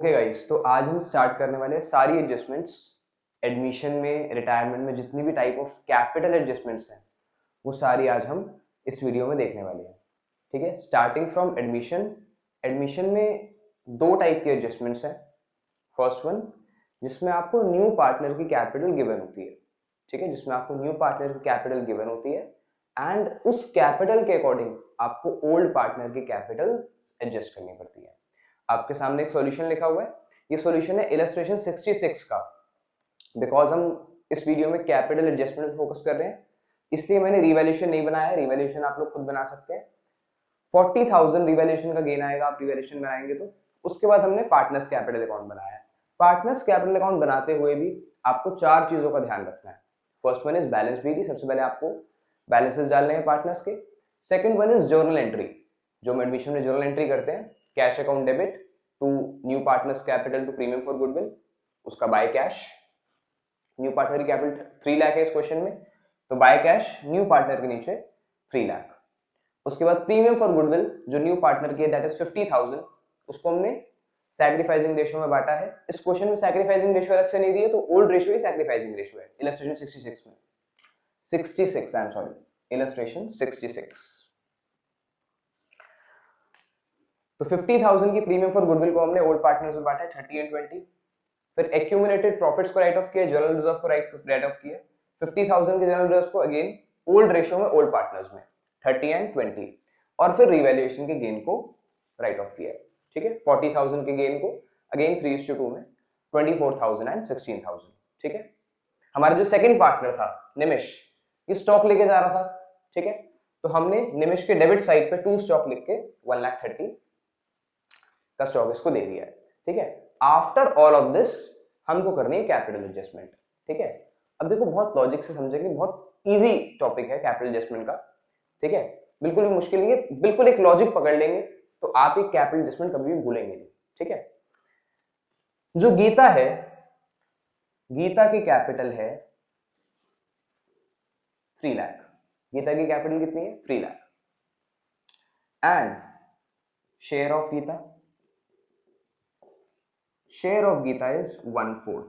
Okay guys, तो आज हम स्टार्ट करने वाले हैं सारी एडजस्टमेंट्स एडमिशन में, रिटायरमेंट में, जितनी भी टाइप ऑफ कैपिटल एडजस्टमेंट्स हैं वो सारी आज हम इस वीडियो में देखने वाले हैं। ठीक है, स्टार्टिंग फ्रॉम एडमिशन। एडमिशन में दो टाइप के एडजस्टमेंट्स हैं। फर्स्ट वन, जिसमें आपको न्यू पार्टनर की कैपिटल गिवन होती है। ठीक है, जिसमें आपको न्यू पार्टनर की कैपिटल गिवन होती है एंड उस कैपिटल के अकॉर्डिंग आपको ओल्ड पार्टनर की कैपिटल एडजस्ट करनी पड़ती है। आपके सामने एक सॉल्यूशन लिखा हुआ है, ये सॉल्यूशन है इलस्ट्रेशन 66 का। बिकॉज हम इस वीडियो में कैपिटल एडजस्टमेंट फोकस कर रहे हैं, इसलिए मैंने रिवैल्यूएशन नहीं बनाया। रिवैल्यूएशन आप लोग खुद बना सकते हैं। 40,000 रिवैल्यूएशन का गेन आएगा आप रिवैल्यूएशन बनाएंगे तो। उसके बाद हमने पार्टनर्स कैपिटल अकाउंट बनाया है। पार्टनर्स कैपिटल अकाउंट बनाते हुए भी आपको चार चीजों का ध्यान रखना है। First one is balance B D, सबसे पहले आपको बैलेंसेस डालने हैं पार्टनर्स के। Second one is journal entry, जो हम एडमिशन में जर्नल एंट्री करते हैं। Cash account debit to new partners capital to premium for goodwill, उसका बाय कैश। न्यू पार्टनर की कैपिटल 3 लाख है इस क्वेश्चन में, तो बाय कैश न्यू पार्टनर के नीचे 3 लाख। उसके बाद प्रीमियम फॉर गुडविल जो न्यू पार्टनर की है दैट इज 50,000, उसको हमने सैक्रिफाइसिंग रेशियो में बांटा है। इस क्वेश्चन में सैक्रिफाइसिंग रेशियो अलग से नहीं दी है, तो ओल्ड रेशियो ही सैक्रिफाइसिंग रेशियो है इलस्ट्रेशन 66 में। 66 आई एम सॉरी, इलस्ट्रेशन 66। तो 50,000 की प्रीमियम फॉर गुडविल को हमने ओल्ड पार्टनर्स में बांटा है 30 एंड 20। फिर एक्यूमुलेटेड प्रॉफिट्स को राइट ऑफ किया, जनरल रिजर्व को राइट ऑफ किया। 50,000 के जनरल रिजर्व को अगेन ओल्ड रेशियो में ओल्ड पार्टनर्स में 30 एंड 20, और फिर रिवैल्यूएशन के गेन को राइट ऑफ किया। ठीक है, 40,000 के गेन को अगेन 3:2 में 24,000 एंड 16,000। ठीक है, हमारा जो सेकंड पार्टनर था निमिष, ये स्टॉक लेके जा रहा था। ठीक है, तो हमने निमिष के डेबिट साइड पे 2 स्टॉक लिख के 1,30,000 का स्टॉक इसको दे दिया है। ठीक है, आफ्टर ऑल ऑफ दिस हमको करनी है कैपिटल एडजस्टमेंट। ठीक है, अब देखो बहुत लॉजिक से समझेंगे, बहुत इजी टॉपिक है कैपिटल एडजस्टमेंट का। ठीक है, बिल्कुल भी मुश्किल नहीं है, बिल्कुल एक लॉजिक पकड़ लेंगे तो आप एक कैपिटल एडजस्टमेंट कभी भी भूलेंगे नहीं। ठीक है, जो गीता है, गीता की कैपिटल है 3 लाख। गीता की कैपिटल कितनी है? 3 lakh. And share of Geeta, share of Geeta is 1/4।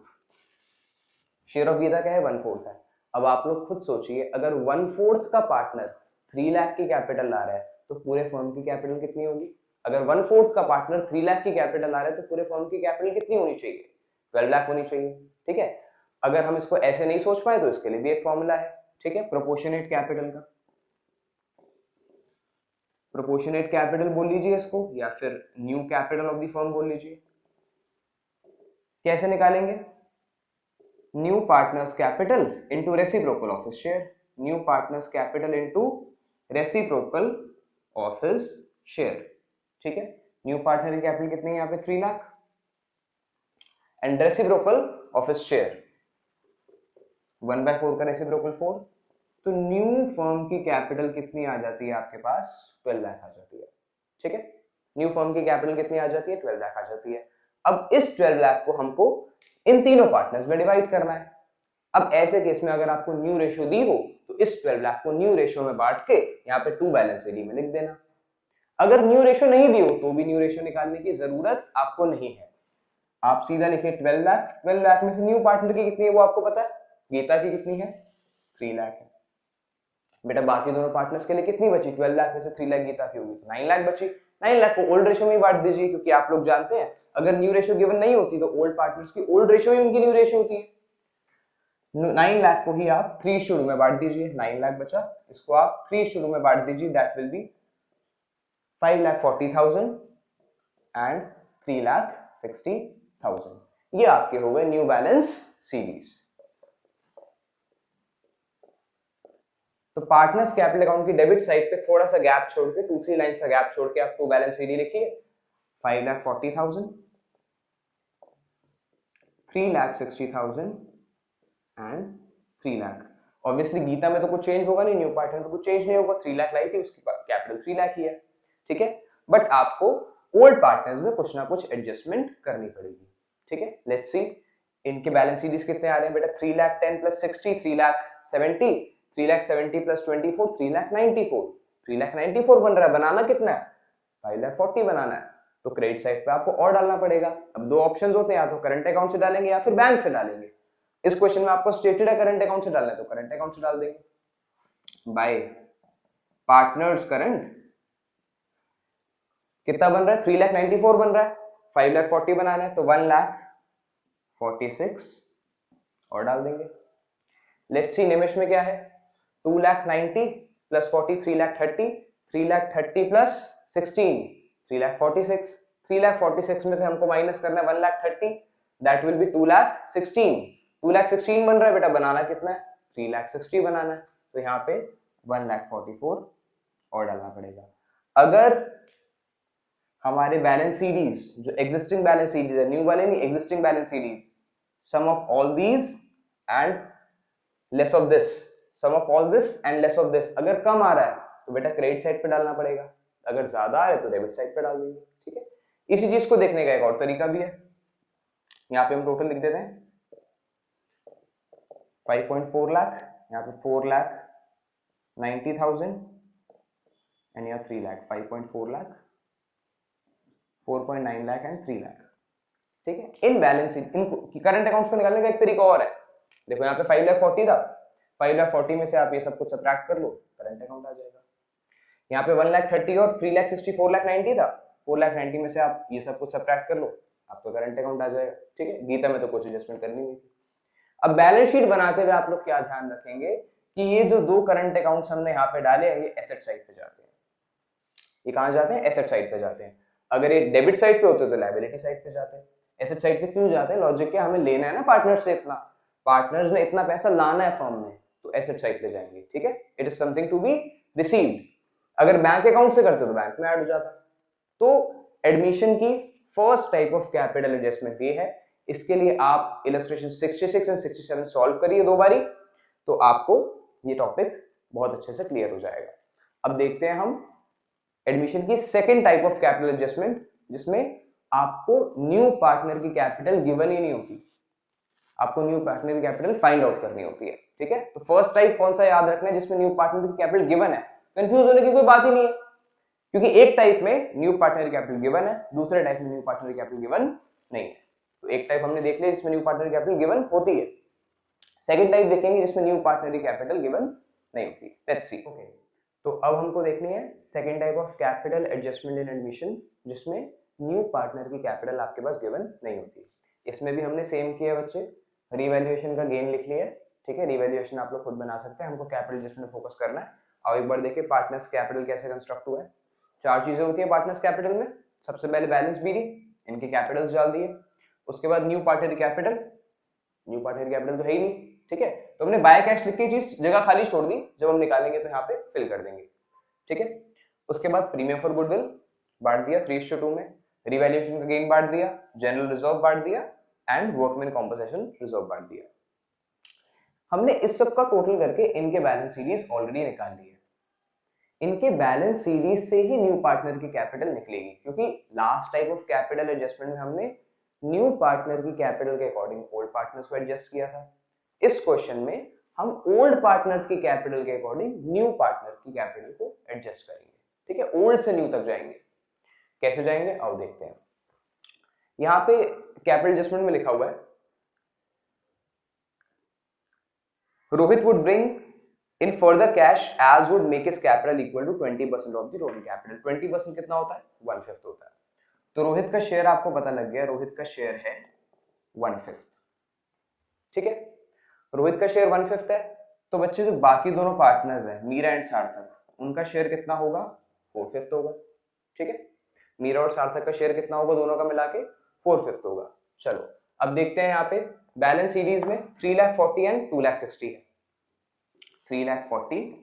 Share of Geeta क्या है? 1/4 है। अब आप लोग खुद सोचिए, अगर 1/4 का पार्टनर 3 लाख की कैपिटल ला रहा है तो पूरे फर्म की कैपिटल कितनी होगी? अगर 1/4 का पार्टनर 3 लाख की कैपिटल ला रहा है तो पूरे फर्म की कैपिटल कितनी होनी चाहिए? 12 लाख होनी चाहिए। ठीक है, अगर हम इसको ऐसे नहीं सोच पाए तो इसके लिए भी एक फॉर्मूला है। ठीक है, प्रोपोर्शनेट कैपिटल का। प्रोपोर्शनेट कैपिटल बोल लीजिए इसको, या फिर new capital of the firm बोल लीजिए। कैसे निकालेंगे? New partners capital into reciprocal of his share. New partners capital into reciprocal of his share. ठीक है, न्यू पार्टनर की कैपिटल कितनी है यहाँ पे? 3 lakh and reciprocal of his share 1/4 का रेसिप्रोकल 4। तो न्यू फर्म की कैपिटल कितनी आ जाती है आपके पास? 12 लाख आ जाती है। ठीक है, न्यू फर्म की कैपिटल कितनी आ जाती है? 12 लाख आ जाती है। अब इस 12 लाख को हमको इन तीनों पार्टनर्स में डिवाइड करना है। अब ऐसे केस में अगर आपको न्यू रेशियो दी हो तो इस 12 लाख को न्यू रेशियो में बांट के यहाँ पे 2 बैलेंस एडी में लिख देना। अगर न्यू रेशियो नहीं दी हो तो भी न्यू रेशियो निकालने की जरूरत आपको नहीं है। आप सीधा लिखिए 12 लाख। 12 लाख में से न्यू पार्टनर की कितनी है वो आपको पता है, गीता की कितनी है? 3 लाख है। बेटा बाकी दोनों पार्टनर्स के लिए कितनी बची? 12 लाख में से 3 लाख गीता की होगी तो 9 लाख बची। 9 लाख को ओल्ड रेशियो में ही बांट दीजिए, क्योंकि आप लोग जानते हैं अगर न्यू रेशियो गिवन नहीं होती तो ओल्ड पार्टनर्स की ओल्ड रेशियो ही उनकी न्यू रेशियो होती है। 9 लाख को ही आप 3:2 में बांट दीजिए, 9 लाख बचा, इसको आप 3:2 में बांट दीजिए, दैट विल बी 5,40,000 एंड 3,60,000। ये आपके हो गए न्यू बैलेंस सीरीज। तो पार्टनर्स कैपिटल अकाउंट की डेबिट साइड पे थोड़ा सा गैप छोड़ के, 2-3 लाइन का गैप छोड़ के आपको बैलेंस सीडी लिखिए 5,40,000, 3,60,000 एंड 3 लाख। ऑब्वियसली गीता में तो कुछ चेंज होगा नहीं, न्यू पार्टनर तो कुछ चेंज नहीं होगा, 3 लाख लाई थी, उसकी कैपिटल 3 लाख ही है। ठीक है, बट आपको ओल्ड पार्टनर्स में कुछ ना कुछ एडजस्टमेंट करनी पड़ेगी। ठीक है, लेट्स सी इनके बैलेंस सीरीज कितने आ रहे हैं बेटा? 3,10 + 60 3,70, 3,70 + 24 3,94, 3,94 बन रहा है। बनाना कितना है? 5,40 बनाना है। तो क्रेडिट साइड पे आपको और डालना पड़ेगा। अब दो ऑप्शंस होते हैं, या तो करंट अकाउंट से डालेंगे या फिर बैंक से डालेंगे। इस क्वेश्चन में आपको स्टेटेड है करंट अकाउंट से डालना है, तो करंट अकाउंट से डाल देंगे। बाय पार्टनर्स करंट कितना बन रहा है, 3,94,000 बन रहा है, 5,40,000 बनाना है तो 1,46,000 और डाल देंगे। लेट्स सी निमेश में क्या है, 2,90,000 प्लस 40 3,30,000, 3,30,000 प्लस 16 3,46,000, 3,46,000 में से हमको माइनस करना है 1,30,000, दैट विल बी 2,16,000। 2,16,000 बन रहा है बेटा, बनाना कितना है 3,60,000 बनाना है, तो यहाँ पे 1,44,000 और डालना पड़ेगा। अगर हमारे बैलेंस सीरीज जो एग्जिस्टिंग बैलेंस सीरीज है, न्यू वाले नहीं, existing balance series, sum of all these and less of this, sum of all this and less of this, अगर कम आ रहा है तो बेटा क्रेडिट साइड पे डालना पड़ेगा, अगर ज्यादा आ रहा है तो डेबिट साइड पे डाल देंगे। ठीक है, इसी चीज को देखने का एक और तरीका भी है, यहाँ पे हम टोटल लिख देते हैं 5.4 लाख, यहाँ पे 4,90,000 एंड यहाँ 3 लाख, 5.4 लाख, 4.9 लाख एंड 3 लाख। ठीक है, in balance in current accounts को निकालने का एक तरीका और है, देखो यहाँ पे 5,40,000 था, 5,40,000 में से आप ये सब कुछ सब्ट्रैक्ट कर लो, करंट अकाउंट आ जाएगा। यहाँ पे 1,30,000 और 3,60,000 4,90,000 था, 4,90,000 में से आप ये सब कुछ सब्ट्रैक्ट कर लो, आपको करंट अकाउंट आ जाएगा। ठीक है, गीता में तो कुछ एडजस्टमेंट करनी नहीं थी। अब बैलेंस शीट बनाते हुए आप लोग क्या ध्यान रखेंगे कि ये जो दो करंट अकाउंट्स हमने यहाँ पे डाले हैं ये एसेट साइड पे जाते हैं, ये कहाँ जाते हैं, एसेट साइड पे जाते हैं। अगर ये डेबिट साइड पे होते तो लायबिलिटी साइड पे जाते हैं। एसेट साइड पे क्यों जाते हैं, लॉजिक क्या, हमें लेना है ना पार्टनर से इतना, पार्टनर्स ने इतना पैसा लाना है फर्म में, तो एसेट साइड पे जाएंगे। ठीक है, it is something to be received. अगर बैंक अकाउंट से करते तो बैंक में ऐड हो जाता। तो एडमिशन की first type of capital adjustment ये है, इसके लिए आप इलस्ट्रेशन 66 एंड 67 सॉल्व करिए दो बारी, तो आपको ये टॉपिक बहुत अच्छे से क्लियर हो जाएगा। अब देखते हैं हम एडमिशन की second type of capital adjustment, जिसमें आपको न्यू पार्टनर की कैपिटल गिवन ही नहीं होती, आपको न्यू पार्टनर की कैपिटल फाइंड आउट करनी होती है। ठीक है, तो फर्स्ट टाइप कौन सा याद रखना है, जिसमें न्यू पार्टनर की कैपिटल गिवन है, कंफ्यूज होने की कोई बात ही नहीं है, क्योंकि एक टाइप में न्यू पार्टनर की कैपिटल गिवन है, दूसरे टाइप में न्यू पार्टनर की कैपिटल गिवन नहीं है। तो एक टाइप हमने देख लिया जिसमें न्यू पार्टनर की कैपिटल गिवन होती है, सेकंड टाइप देखेंगे जिसमें न्यू पार्टनर की कैपिटल गिवन नहीं होती। Let's see. ओके, तो अब हमको देखनी है second type of capital adjustment in admission, जिसमें न्यू पार्टनर की कैपिटल आपके पास गिवन नहीं होती। इसमें भी हमने सेम किया बच्चे, रिवैल्यूएशन का गेन लिख लिया। ठीक है, रिवैल्यूएशन आप लोग खुद बना सकते हैं, हमको कैपिटल एडजस्टमेंट में फोकस करना है। और एक बार देखिए पार्टनर्स कैपिटल कैसे कंस्ट्रक्ट हुआ है। चार चीजें होती है पार्टनर्स कैपिटल में, सबसे पहले बैलेंस बीडी, इनके कैपिटल्स डाल दिए, उसके बाद new partner capital, new partner capital तो है ही नहीं। ठीक है, तो हमने बाय कैश लिख के चीज जगह खाली छोड़ दी, जब हम निकालेंगे तो यहाँ पे फिल कर देंगे। ठीक है, उसके बाद प्रीमियम फॉर गुडविल बांट दिया 3:2 में, रिवैल्यूएशन का गेन बांट दिया, जनरल रिजर्व बांट दिया एंड वर्कमैन कॉम्पनसेशन रिजर्व बांट दिया। हमने इस सब का टोटल करके इनके बैलेंस सीरीज ऑलरेडी निकाल ली है। इनके बैलेंस सीरीज से ही न्यू पार्टनर की कैपिटल निकलेगी, क्योंकि last type of capital adjustment में हमने न्यू पार्टनर की कैपिटल के अकॉर्डिंग ओल्ड पार्टनर्स को एडजस्ट किया था। इस क्वेश्चन में हम ओल्ड पार्टनर्स की कैपिटल के अकॉर्डिंग न्यू पार्टनर की कैपिटल को एडजस्ट करेंगे। ठीक है, ओल्ड से न्यू तक जाएंगे। कैसे जाएंगे आओ देखते हैं। यहाँ पे कैपिटल एडजस्टमेंट में लिखा हुआ है, Rohit would bring in further cash as would make his capital equal to 20% of the total capital। 20% कितना होता है, 1/5 होता है। तो रोहित का शेयर आपको पता लग गया, रोहित का शेयर है 1/5। ठीक है, रोहित का शेयर 1/5 है, तो बच्चे जो बाकी दोनों पार्टनर्स हैं मीरा एंड सार्थक, उनका शेयर कितना होगा, 4/5 होगा। ठीक है, मीरा और सार्थक का शेयर कितना होगा, दोनों का मिला के 4/5 होगा। चलो अब देखते हैं यहाँ पे बैलेंस सीरीज में 3,40,000 एंड 2,60,000 है, 3,40,000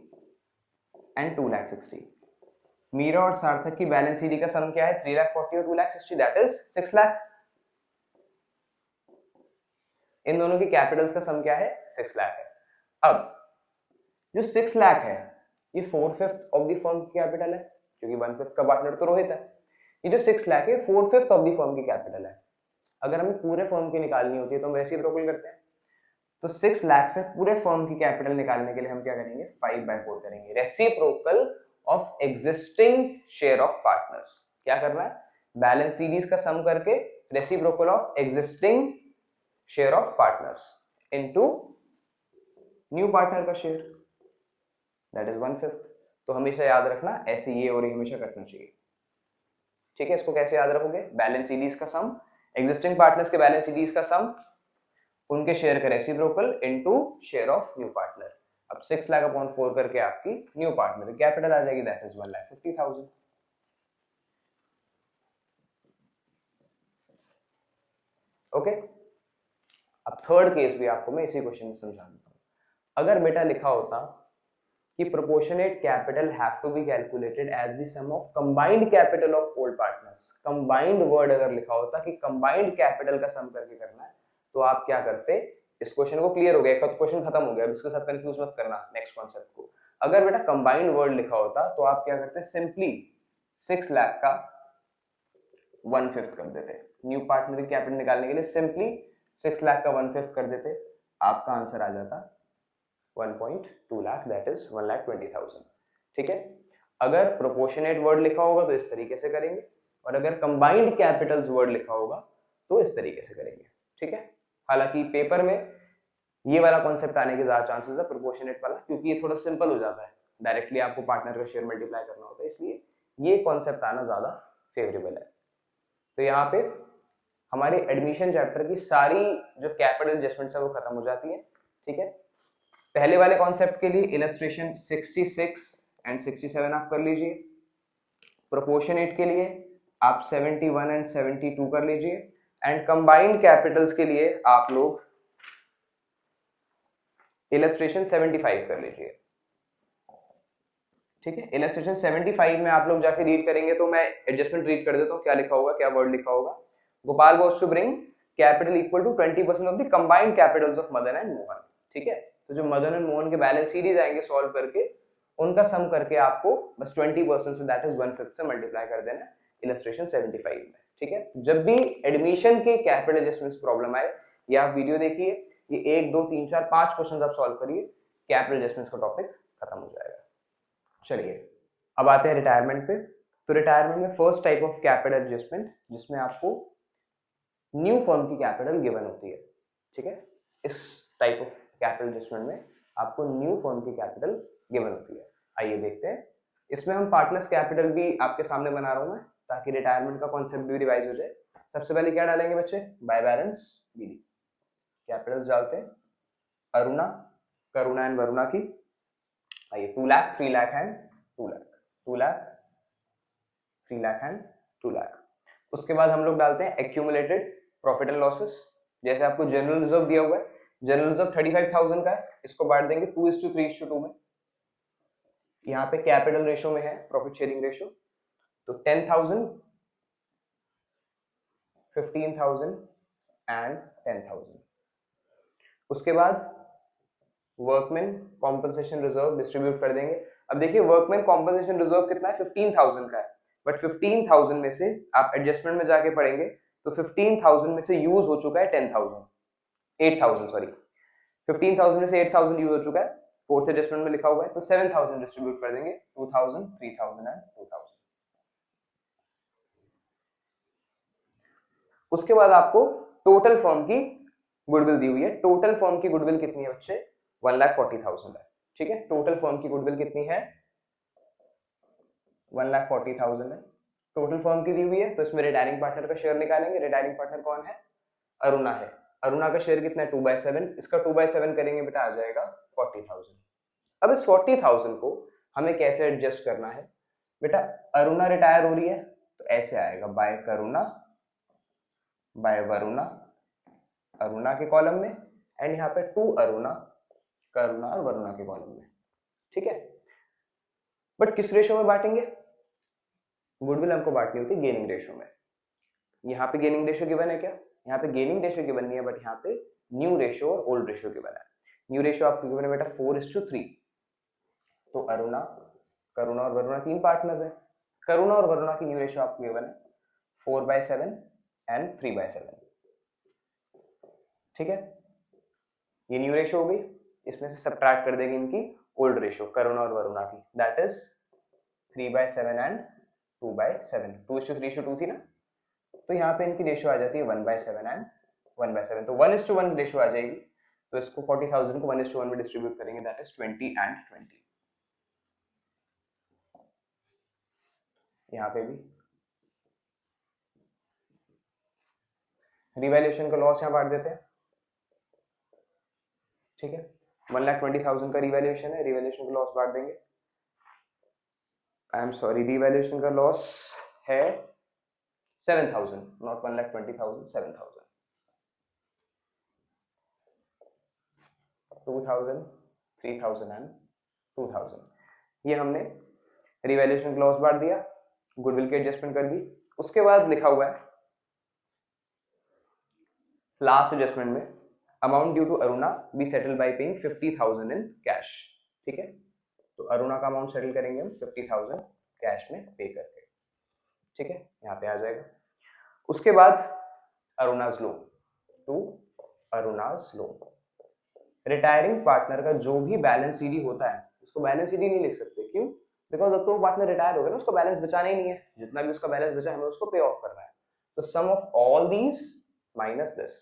एंड 2,60,000। मीरा और सार्थक की बैलेंस सीडी का सम क्या है, 3,40,000 और 2,60,000, दैट इज 6 लाख। इन दोनों की कैपिटल्स का सम क्या है, 6 लाख है। अब जो 6 लाख है ये 4/5 ऑफ द फर्म की कैपिटल है, क्योंकि 1/5 का पार्टनर तो रोहित है। ये जो 6 लाख है 4/5 ऑफ द फर्म की कैपिटल है। अगर हमें पूरे फर्म की निकालनी होती है तो हम रेसिप्रोकल करते हैं, तो 6 लाख से पूरे फर्म की कैपिटल निकालने के लिए हम क्या करेंगे, 5/4 करेंगे, reciprocal of existing share of partners. क्या करना है, बैलेंस सीडीज का सम करके reciprocal of existing share of partners into new partner का शेयर, दैट इज 1/5। तो हमेशा याद रखना ऐसे ये और ये हमेशा करना चाहिए, ठीक है। इसको कैसे याद रखोगे, बैलेंस सीडीज का सम, एग्जिस्टिंग पार्टनर्स के बैलेंस सीडीज का सम, उनके शेयर का reciprocal into share of new partner. अब 6 लाख अपॉन 4 करके आपकी न्यू पार्टनर कैपिटल आ जाएगी, दैट इज 1,50,000। ओके, अब थर्ड केस भी आपको मैं इसी क्वेश्चन में समझा देता हूं। अगर बेटा लिखा होता कि proportionate capital have to be calculated as the sum of combined capital of old partners, combined word अगर लिखा होता कि कंबाइंड कैपिटल का सम करके करना है, तो आप क्या करते, इस क्वेश्चन को क्लियर हो गया, क्वेश्चन खत्म हो गया, अब इसके साथ कंफ्यूज मत करना नेक्स्ट कॉन्सेप्ट को। अगर बेटा कंबाइंड वर्ड लिखा होता तो आप क्या करते, सिंपली 6 लाख का 1/5 कर देते, न्यू पार्टनर की कैपिटल निकालने के लिए सिंपली 6 लाख का 1/5 कर देते, आपका आंसर आ जाता 1.2 लाख, दैट इज 1,20,000। ठीक है, अगर प्रोपोर्शनेट वर्ड लिखा होगा तो इस तरीके से करेंगे, और अगर कंबाइंड कैपिटल्स वर्ड लिखा होगा तो इस तरीके से करेंगे। ठीक है, हालांकि पेपर में ये वाला कॉन्सेप्ट आने के ज्यादा चांसेस है प्रोपोर्शनेट वाला, क्योंकि ये थोड़ा सिंपल हो जाता है, डायरेक्टली आपको पार्टनर का शेयर मल्टीप्लाई करना होता है, इसलिए ये कॉन्सेप्ट आना ज्यादा फेवरेबल है। तो यहाँ पे हमारे एडमिशन चैप्टर की सारी जो कैपिटल एडजस्टमेंट्स है वो खत्म हो जाती है। ठीक है, पहले वाले कॉन्सेप्ट के लिए इलस्ट्रेशन 66 एंड 67 आप कर लीजिए, प्रोपोर्शनेट के लिए आप 71 एंड 72 कर लीजिए, एंड कंबाइंड कैपिटल्स के लिए आप लोग इलस्ट्रेशन 75 कर लीजिए। ठीक है, इलस्ट्रेशन 75 में आप लोग जाके रीड करेंगे, तो मैं एडजस्टमेंट रीड कर देता हूँ, क्या लिखा होगा, क्या वर्ड लिखा होगा। Gopal was to bring capital equal to 20% of the combined capitals of Madan and Mohan. ठीक है, तो जो मदन एंड मोहन के बैलेंस सीरीज आएंगे सॉल्व करके, उनका सम करके आपको बस 20% से, दैट इज 1/5 से मल्टीप्लाई कर देना इलस्ट्रेशन 75 में। ठीक है, जब भी एडमिशन के कैपिटल एडजस्टमेंट्स प्रॉब्लम आए, या आप वीडियो देखिए, ये 1 2 3 4 5 क्वेश्चन आप सॉल्व करिए, कैपिटल एडजस्टमेंट्स का टॉपिक खत्म हो जाएगा। चलिए अब आते हैं रिटायरमेंट पे। तो रिटायरमेंट में first type of capital adjustment जिसमें आपको न्यू फर्म की कैपिटल गिवन होती है। ठीक है, इस टाइप ऑफ कैपिटल एडजस्टमेंट में आपको न्यू फर्म की कैपिटल गिवन होती है। आइए देखते हैं, इसमें हम पार्टनर्स कैपिटल भी आपके सामने बना रहा हूं मैं, ताकि रिटायरमेंट का कॉन्सेप्ट भी रिवाइज हो जाए। सबसे पहले क्या डालेंगे बच्चे, बाय बैलेंस बीडी, कैपिटल्स डालते हैं, अरुणा, करुणा एंड वरुणा की, आइए 2 लाख, 3 लाख एंड 2 लाख, 2 लाख, 3 लाख एंड 2 लाख। उसके बाद हम लोग डालते हैं एक्यूमुलेटेड प्रॉफिट एंड लॉसेस, जैसे आपको जनरल रिजर्व दिया हुआ है, जनरल रिजर्व 35,000 का है, इसको बांट देंगे 2:3:2 में। यहाँ पे कैपिटल रेशो में है प्रॉफिट शेयरिंग रेशो, तो 10,000, 15,000 एंड 10,000। उसके बाद वर्कमैन कॉम्पनसेशन रिजर्व डिस्ट्रीब्यूट कर देंगे। अब देखिए वर्कमैन कॉम्पनसेशन रिजर्व कितना है, 15,000 का है, बट 15,000 में से आप एडजस्टमेंट में जाके पढ़ेंगे तो 15,000 में से यूज हो चुका है 10,000, 8,000 सॉरी, 15,000 में से 8,000 यूज हो चुका है, फोर्थ एडजस्टमेंट में लिखा हुआ है, तो 7,000 डिस्ट्रीब्यूट कर देंगे, 2,000, 3,000 एंड 2,000। उसके बाद आपको टोटल फर्म की गुडविल दी हुई है, टोटल फर्म की गुडविल कितनी है बच्चे, 1,40,000 है। ठीक है, टोटल फर्म की गुडविल कितनी है, 1,40,000 है, टोटल फर्म की दी हुई है। तो इसमें रिटायरिंग पार्टनर का शेयर निकालेंगे, रिटायरिंग पार्टनर कौन है, अरुणा है, अरुणा का शेयर कितना है 2/7, इसका 2/7 करेंगे बेटा आ जाएगा 40,000। अब इस 40,000 को हमें कैसे एडजस्ट करना है बेटा, अरुणा रिटायर हो रही है तो ऐसे आएगा, बाय करुणा, बाय वरुणा, अरुणा के कॉलम में, एंड यहाँ पे टू अरुणा, करुणा और वरुणा के कॉलम में। ठीक है, बट किस रेशो में बांटेंगे, गुडविल हमको बांटनी होती है गेनिंग रेशो में। यहाँ पे गेनिंग रेशो गिवन है क्या, यहाँ पे गेनिंग रेशो गिवन नहीं है, बट यहाँ पे न्यू रेशो और ओल्ड रेशो गिवन है। न्यू रेशो आपको गिवन है बेटा 4:3, तो अरुणा, करुणा और वरुणा 3 पार्टनर्स है, करुणा और वरुणा की न्यू रेशो आपको गिवन है 4/7 एंड 3/7। ठीक है, ये न्यू रेशो हो गई, इसमें से सब्ट्रैक्ट कर देंगे इनकी ओल्ड रेशो करुणा और वरुणा की, दैट इज 3/7 एंड 2/7, 2:3:2 थी ना, तो यहाँ पे इनकी रेशियो आ जाती है 1/7 एंड 1/7, तो 1:1 रेशियो आ जाएगी। तो इसको 40,000 को 1:1 में डिस्ट्रीब्यूट करेंगे, दैट इज 20 एंड 20। यहाँ पे भी रिवैल्यूएशन का लॉस यहाँ बांट देते हैं, ठीक है। 1,20,000 का रिवैल्यूएशन है, रिवैल्यूएशन का लॉस बांट देंगे। आई एम सॉरी, रिवैल्यूएशन का लॉस है 7,000, नॉट 1,20,000, 7,000। 2,000, 3,000 एंड 2,000। ये हमने रिवैल्यूएशन का लॉस बांट दिया, गुडविल की एडजस्टमेंट कर दी। उसके बाद लिखा हुआ है लास्ट एडजस्टमेंट में, amount due to Aruna be settle by paying 50,000 in cash, ठीक है। तो अरुणा का अमाउंट सेटल करेंगे हम 50,000 कैश में पे करके, ठीक है, यहाँ पे आ जाएगा। उसके बाद Aruna's loan, to Aruna's loan. Retiring partner का जो भी बैलेंस सीडी होता है उसको बैलेंस सीडी नहीं लिख सकते, क्यों? बिकॉज अब तो वो पार्टनर रिटायर हो गया ना, उसका बैलेंस बचाना ही नहीं है, जितना भी उसका बैलेंस बचा हमें उसको पे ऑफ करना है। तो sum of all these minus this,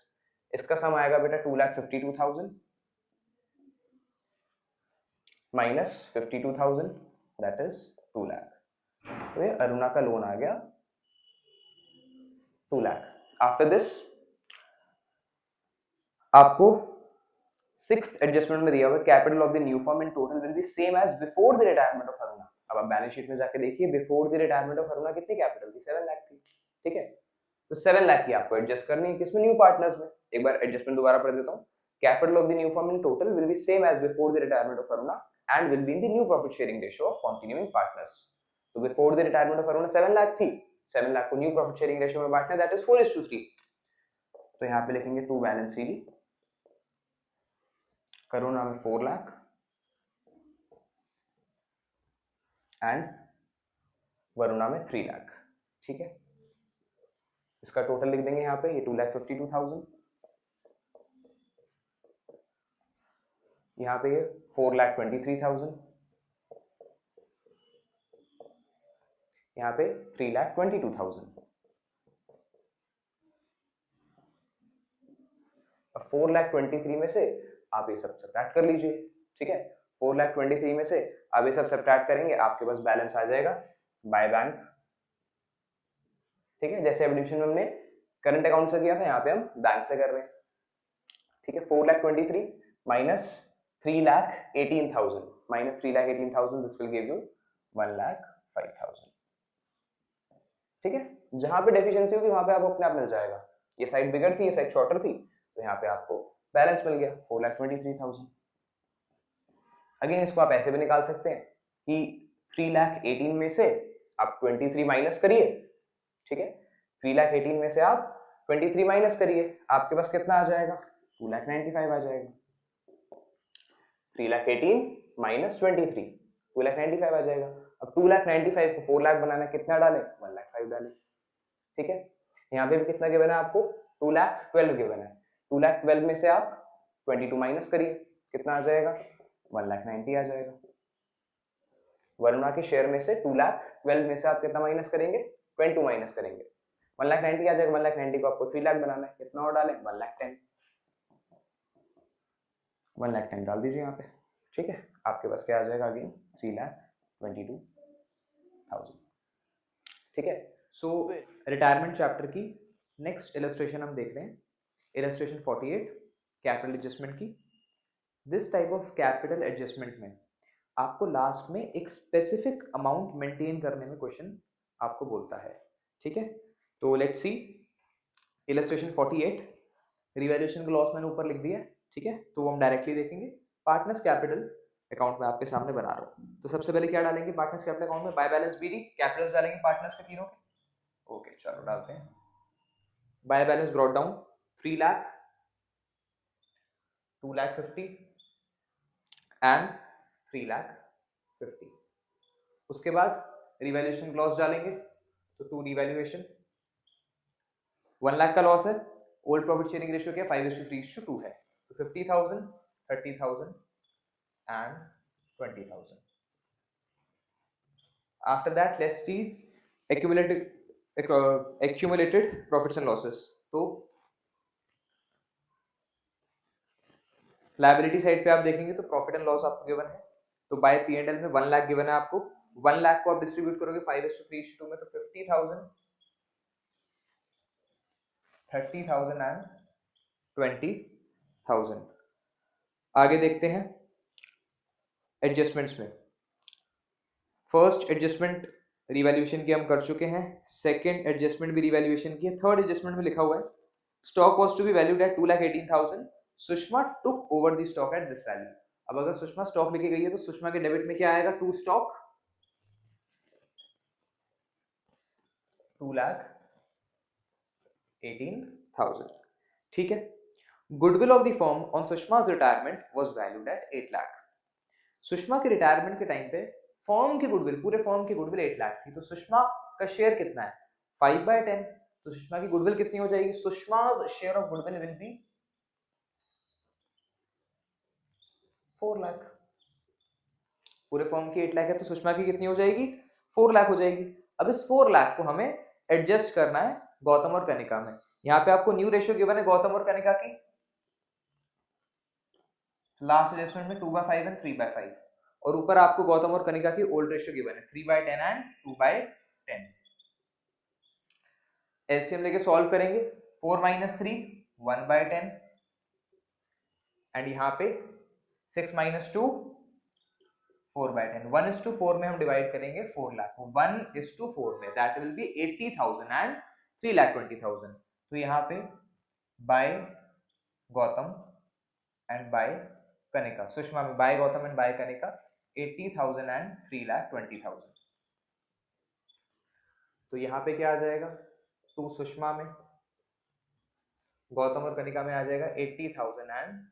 इसका सम आएगा बेटा 2,52,000 माइनस 52,000, दैट इज 2 लाख। तो ये अरुणा का लोन आ गया 2 लाख। आफ्टर दिस आपको सिक्स्थ एडजस्टमेंट में दिया हुआ capital of the new firm in total will be same as before the retirement of Aruna. अब आप बैलेंस शीट में जाके देखिए, before the retirement of Aruna कितनी कैपिटल थी? 7 लाख थी, ठीक है। तो 7 लाख की आपको एडजस्ट करनी है, किसमें? न्यू पार्टनर्स में। एक बार एडजस्टमेंट दोबारा पढ़ देता हूँ। Capital of the new firm in total will be same as before the retirement of Aruna and will be in the new profit sharing ratio of continuing partners. तो before the retirement of Aruna 7 lakh थी, 7 लाख को new profit sharing ratio में बांटना है, that is 4:3। तो यहाँ पे लिखेंगे टू बैलेंस सीडी, अरुणा में 4 लाख एंड वरुणा में 3 लाख, ठीक है। इसका टोटल लिख देंगे यहाँ पे, ये 2,52,000, यहाँ पे ये 4,23,000, यहाँ पे 3,22,000। अब 4,23,000 में से आप ये सब सब्ट्रैक्ट कर लीजिए, ठीक है। 4,23,000 में से आप ये सब सब्ट्रैक्ट करेंगे, आपके पास बैलेंस आ जाएगा बाय बैंक, ठीक है। जैसे एवोल्यूशन में हमने करंट अकाउंट से किया था, यहाँ पे हम बैंक से कर रहे हैं, ठीक है। 4,23,000 minus 3,18,000 minus 3,18,000, this will give you 1,05,000, ठीक है। जहां पे डेफिशिएंसी होगी वहां पे आपको अपने आप मिल जाएगा। ये साइड बिगर थी, ये साइड शॉर्टर थी, तो यहाँ पे आपको बैलेंस मिल गया 4,23,000। अगेन इसको आप ऐसे भी निकाल सकते हैं कि 3,18,000 में से आप 23 माइनस करिए, ठीक है। 3,18,000 में से आप 23 माइनस करिए, आपके पास कितना आ जाएगा? 2,95,000 आ जाएगा। 3,18,000 माइनस 23, 2,95,000 आ जाएगा। अब 2,95,000 को 4 लाख बनाना, कितना डालें? 1,05,000 डालें, ठीक है। यहाँ पे भी कितना गिवन है आपको? 2,12,000 गिवन है। 2,12,000 में से आप 22 माइनस करिए, कितना आ जाएगा? 1,90,000 आ जाएगा। वरुणा के शेयर में से 2,12,000 में से आप कितना माइनस करेंगे? 22 माइनस करेंगे, 1,90,000 आ जाएगा। 1,90,000 को आपको 3 लाख बनाना है, कितना और डालें? 1,10,000, 1,10,000 डाल दीजिए यहाँ पे, ठीक है। आपके पास क्या आ जाएगा? अगेन 3,22,000, ठीक है। सो रिटायरमेंट चैप्टर की नेक्स्ट इलस्ट्रेशन हम देख रहे हैं, इलस्ट्रेशन 48, कैपिटल एडजस्टमेंट की। This type of capital adjustment में आपको लास्ट में एक स्पेसिफिक अमाउंट मेंटेन करने में क्वेश्चन आपको बोलता है, ठीक है। तो लेट्स सी इलस्ट्रेशन 48, रिवैल्यूएशन का लॉस मैंने ऊपर लिख दिया, ठीक है। तो वो हम डायरेक्टली देखेंगे। पार्टनर्स कैपिटल अकाउंट में आपके सामने बना रहा हूँ, तो सबसे पहले क्या डालेंगे पार्टनर्स कैपिटल अकाउंट में? बाय बैलेंस बीडी, कैपिटल्स डालेंगे पार्टनर्स के तीनों के, ओके चलो डालते हैं। By balance brought down 3 lakh, 2,50,000 and 3,50,000। उसके बाद रिवैल्यूएशन क्लॉज डालेंगे, तो टू रिवैल्यूएशन 1 लाख का लॉस है, ओल्ड प्रॉफिट शेयरिंग रेशियो क्या? 5:3:2 है, तो 50,000, 30,000 and 20,000। After that let's see accumulative accumulated profits and losses. तो लायबिलिटी साइड पे आप देखेंगे तो प्रॉफिट एंड लॉस आपको गिवन है, तो बाय पी एंड एल में 1 लाख गिवन है आपको। 1 लाख को आप डिस्ट्रीब्यूट करोगे 5:3:2 में, तो 50,000, 30,000 एंड 20,000। आगे देखते हैं एडजस्टमेंट्स में। फर्स्ट एडजस्टमेंट रिवैल्यूएशन की हम कर चुके हैं, सेकंड एडजस्टमेंट भी रिवैल्यूएशन की है, थर्ड एडजस्टमेंट में लिखा हुआ है stock was to be valued at 2,18,000, Sushma took over the stock at this value. अब अगर सुषमा स्टॉक लेके गई है तो सुषमा के डेबिट में क्या आएगा, टू स्टॉक 2,18,000। ठीक है। Goodwill of the firm on Sushma's retirement was valued at 8 lakh. Sushma के रिटायरमेंट के टाइम पे फर्म की गुडविल, पूरे फर्म की गुडविल 8 लाख थी, तो सुषमा का शेयर कितना है 5/10, तो सुषमा की गुडविल कितनी हो जाएगी, Sushma's share of goodwill will be 4 lakh. पूरे फर्म की 8 लाख है तो सुषमा की कितनी हो जाएगी 4 लाख हो जाएगी। अब इस 4 लाख को हमें एडजस्ट करना है गौतम और कनिका में। यहाँ पे आपको न्यू रेशियो गिवन है गौतम और कनिका की, लास्ट एडजस्टमेंट में 2/5 एंड 3/5, और ऊपर आपको गौतम और कनिका की ओल्ड रेशियो गिवन है 3/10 एंड 2/10। एलसीएम लेके सॉल्व करेंगे, 4 - 3 1/10, एंड यहाँ पे 6 - 2 4/10, 1:4 में हम डिवाइड करेंगे 4 लाख, 1:4 में, दैट विल बी 80,000 एंड 3,20,000। तो यहाँ पे by Gautam and by Kanika, Sushma में by Gautam and by Kanika 80,000 and 3,20,000। तो यहाँ पे क्या आ जाएगा, टू सुषमा में, गौतम और कनिका में आ जाएगा 80,000 एंड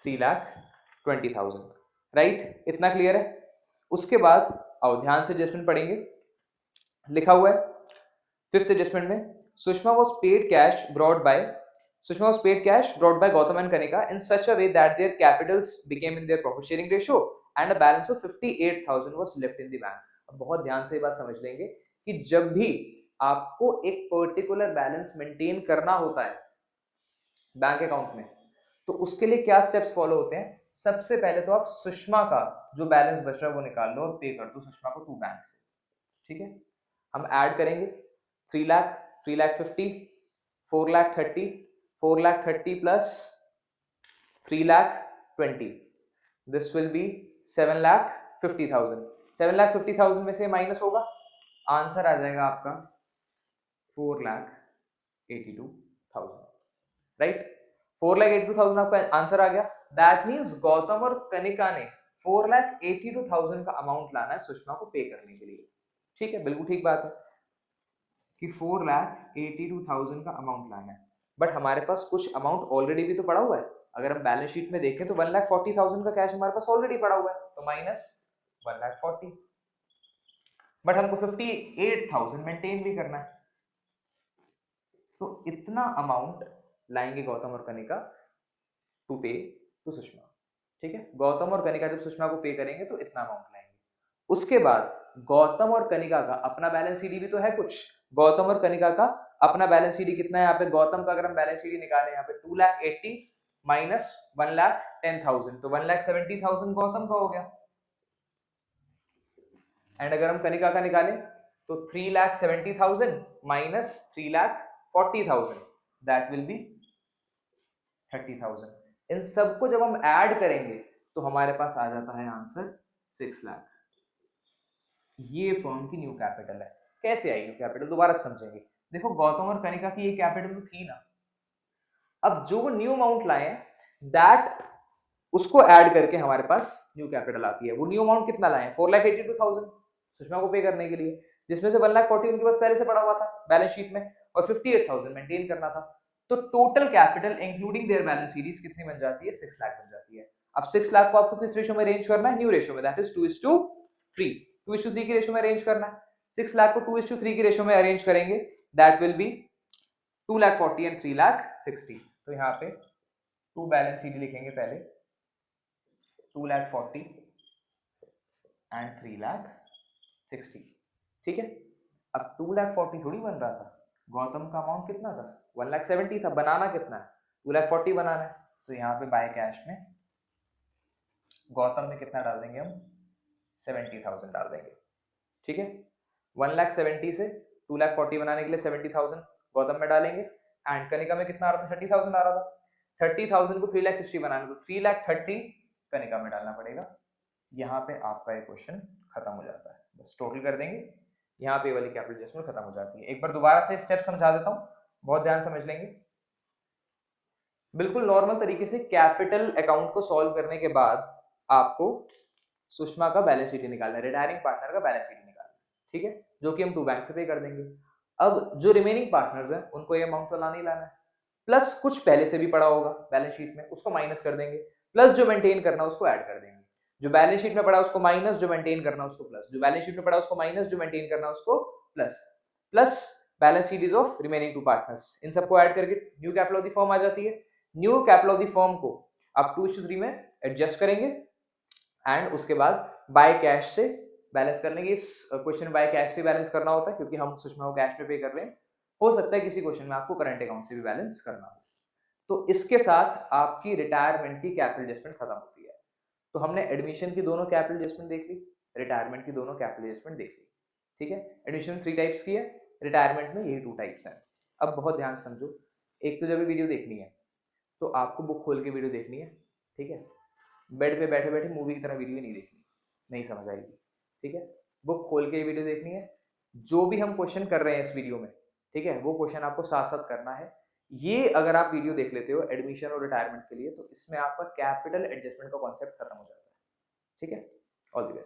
3,20,000। राइट, इतना क्लियर है। उसके बाद आओ ध्यान से एडजस्टमेंट पढ़ेंगे। लिखा हुआ है फिफ्थ एडजस्टमेंट में, Sushma was paid cash brought by Gautam and Kanika in such a way that their capitals became in their profit sharing ratio and a balance of 58,000 was left in the bank। अब बहुत ध्यान से ये बात समझ लेंगे कि जब भी आपको एक पर्टिकुलर बैलेंस मेंटेन करना होता है बैंक अकाउंट में, तो उसके लिए क्या स्टेप्स फॉलो होते हैं। सबसे पहले तो आप सुषमा का जो बैलेंस बच रहा है वो निकाल लो और पे कर दो सुषमा को टू बैंक से। ठीक है, हम ऐड करेंगे 3 lakh, 3,50,000, 4,30,000, 4,30,000 plus 3,20,000, this will be 7,50,000। 7,50,000 में से माइनस होगा, आंसर आ जाएगा आपका 4,82,000। राइट, 4,82,000 आपका आंसर आ गया। दैट मीन्स गौतम और कनिका ने 4,82,000 का अमाउंट लाना है सुषमा को पे करने के लिए। ठीक है, बिल्कुल ठीक बात है कि 4,82,000 का अमाउंट लाना है, बट हमारे पास कुछ अमाउंट ऑलरेडी भी तो पड़ा हुआ है। अगर हम बैलेंस शीट में देखें तो 1,40,000 का कैश हमारे पास ऑलरेडी पड़ा हुआ है, तो माइनस 1,40,000, बट हमको 58,000 मेंटेन भी करना है, तो इतना अमाउंट लाएंगे गौतम और कनिका टू पे टू सुषमा। ठीक है, गौतम और कनिका जब सुषमा को पे करेंगे तो इतना अमाउंट लाएंगे। उसके बाद गौतम और कनिका का अपना बैलेंस शीट भी तो है कुछ, गौतम और कनिका का अपना बैलेंस शीट कितना है। यहाँ पे गौतम का अगर हम बैलेंस शीट निकालें, यहाँ पे 2,80,000 माइनस 1,10,000, तो 1,70,000 गौतम का हो गया। एंड अगर हम कनिका का निकालें तो 3,70,000 माइनस 3,40,000, दैट विल बी 30,000। इन सबको जब हम ऐड करेंगे तो हमारे पास आ जाता है आंसर 6 लाख। ये फर्म की न्यू कैपिटल है। कैसे आई न्यू कैपिटल, दोबारा समझेंगे। देखो गौतम और कनिका की ये कैपिटल तो थी ना, अब जो वो न्यू अमाउंट लाए दैट उसको ऐड करके हमारे पास न्यू कैपिटल आती है। वो न्यू अमाउंट कितना लाए, 4,82,000 सुषमा को पे करने के लिए, जिसमें से 1,40,000 उनके पास पहले से पड़ा हुआ था बैलेंस शीट में, और 58,000 मेंटेन करना था। तो total capital including their balance series कितनी बन जाती है, 6 लाख बन जाती है। अब 6 लाख को आपको किस रेशियो में अरेंज करना है, न्यू रेशियो में, दैट इज 2:3, 2:3 की रेशियो में अरेंज करना है। 6 लाख को 2:3 की रेशियो में अरेंज करेंगे, दैट विल बी 2,40,000 एंड 3,60,000। तो यहाँ पे टू बैलेंस सीडी लिखेंगे पहले, 2,40,000 एंड 3,60,000। ठीक है। अब 2,40,000 थोड़ी बन रहा था, गौतम का अमाउंट कितना था, 1,70,000 था, बनाना कितना है, 2,40,000 बनाना है। तो यहाँ पे बाय कैश में गौतम में कितना डाल देंगे हम, 70,000 डाल देंगे, ठीक है। 1,70,000 से 2,40,000 बनाने के लिए 70,000 गौतम में डालेंगे, एंड कनिका में कितना आ रहा था, 30,000 आ रहा था। 30,000 को 3,60,000 बनाने को 3,30,000 कनिका में डालना पड़ेगा। यहाँ पे आपका ये क्वेश्चन खत्म हो जाता है, बस टोटल कर देंगे, यहाँ पे वाली कैपिटल एडजस्टमेंट खत्म हो जाती है। एक बार दोबारा से स्टेप समझा देता हूँ, बहुत ध्यान समझ लेंगे। बिल्कुल नॉर्मल तरीके से कैपिटल अकाउंट को सॉल्व करने के बाद आपको सुषमा का बैलेंस शीट निकालना है, रिटायरिंग पार्टनर का बैलेंस शीट निकालना है, ठीक है, जो कि हम 2 बैंक से पे कर देंगे। अब जो रिमेनिंग पार्टनर्स हैं उनको ये अमाउंट तो लाना ही लाना है, प्लस कुछ पहले से भी पड़ा होगा बैलेंस शीट में, उसको माइनस कर देंगे, प्लस जो मेंटेन करना है उसको ऐड कर देंगे। जो बैलेंस शीट में पड़ा उसको माइनस, जो मेंटेन करना है उसको प्लस, जो बैलेंस शीट में पड़ा उसको माइनस, जो मेंटेन करना है उसको plus, plus balance sheet is of remaining 2 partners. इन सबको ऐड करके new capital of the firm आ जाती है। New capital of the firm को आप 2:3 में एडजस्ट करेंगे, एंड उसके बाद बाय कैश से बैलेंस करने की, इस क्वेश्चन बाय कैश से बैलेंस करना होता है क्योंकि हम सुषमा को कैश में पे कर रहे हैं। हो सकता है किसी क्वेश्चन में आपको करंट अकाउंट से भी बैलेंस करना हो। तो इसके साथ आपकी रिटायरमेंट की कैपिटल एडजस्टमेंट खत्म होती है। तो हमने एडमिशन की दोनों कैपिटल एडजस्टमेंट देख ली, रिटायरमेंट की दोनों कैपिटल एडजस्टमेंट देख ली, ठीक है। एडमिशन 3 टाइप्स की है, रिटायरमेंट में यही 2 टाइप्स हैं। अब बहुत ध्यान समझो, एक तो जब वीडियो देखनी है तो आपको बुक खोल के वीडियो देखनी है, ठीक है। बेड पे बैठे बैठे मूवी की तरह वीडियो नहीं देखनी, नहीं समझ आएगी, ठीक है। बुक खोल के वीडियो देखनी है, जो भी हम क्वेश्चन कर रहे हैं इस वीडियो में, ठीक है, वो क्वेश्चन आपको साथ साथ करना है। ये अगर आप वीडियो देख लेते हो एडमिशन और रिटायरमेंट के लिए, तो इसमें आपका कैपिटल एडजस्टमेंट का कॉन्सेप्ट खत्म हो जाता है, ठीक है। All the best.